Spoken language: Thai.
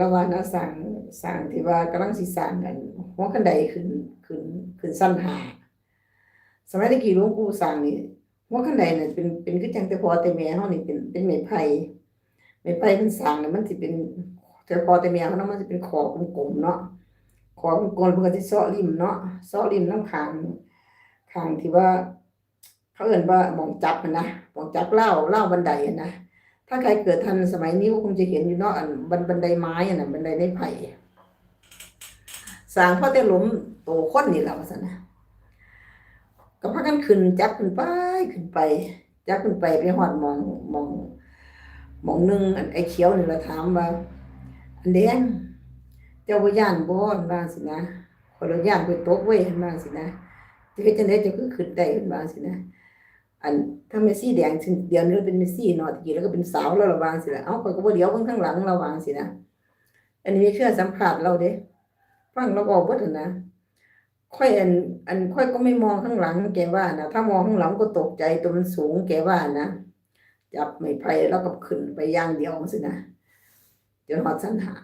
ระหว่างนะสร้างที่ว่ากำลังสิสร้างกันหัวคันไดขึ้นสั้นหาสมัยตะกี้หลวงปู่สร้างนี่หัวคันไดเนี่ยเป็นคือจังแต่พ่อแต่แม่เฮานี่เป็นไม้ไผ่เพิ่นสร้างเนี่ยมันสิเป็นแต่พ่อแต่แม่เฮาเนาะมันสิเป็นขอกลมๆเนาะขอกลมๆเพิ่นก็สิเซาะริมเนาะเซาะริมนำข้างที่ว่าเขาเอิ้นว่าหม้องจับอะนะหม้องจับราวบันไดอะนะถ้าใครเกิดทันสมัยนี้ก็คงจะเห็นอยู่เนาะอันบันไดไม้อะน่ะบันไดไม้ไผ่สร้างพอแต่หลุมโตคนนี่ล่ะว่าซั่นน่ะก็พากันขึ้นจับขึ้นไปจับขึ้นไปฮอดหม้องหนึ่งอันไอ้เขียวนี่ล่ะถามว่าอันแดงเจ้าบ่ย้านบ่เพิ่นว่าจั่งซี้นะข้อยละย้านข้อยตกเว้ยเพิ่นว่าจั่งซี้นะจะเฮ็ดจั่งใดเจ้าคือขึ้นได้เพิ่นว่าจั่งซี้นะอันถ้าแม่ชีแดงถึงเดี๋ยวนี้เราเป็นแม่ชีเนาะตะกี้เราก็เป็นสาวแล้วระว่าจั่งซี้ล่ะเอ้าข้อยก็บ่เหลียวเบิ่งข้างหลังเราว่าจั่งซี้นะอันนี้คือสัมภาษณ์เราเด้ฟังเราเว้าเบิดนั่นนะค่อยค่อยก็ไม่มองข้างหลังแกว่านะถ้ามองข้างหลังก็ตกใจตัวมันสูงแกว่านะจับไม้ไผ่แล้วก็ขึ้นไปอย่างเดียวจังซี้นะจนฮอดสันหา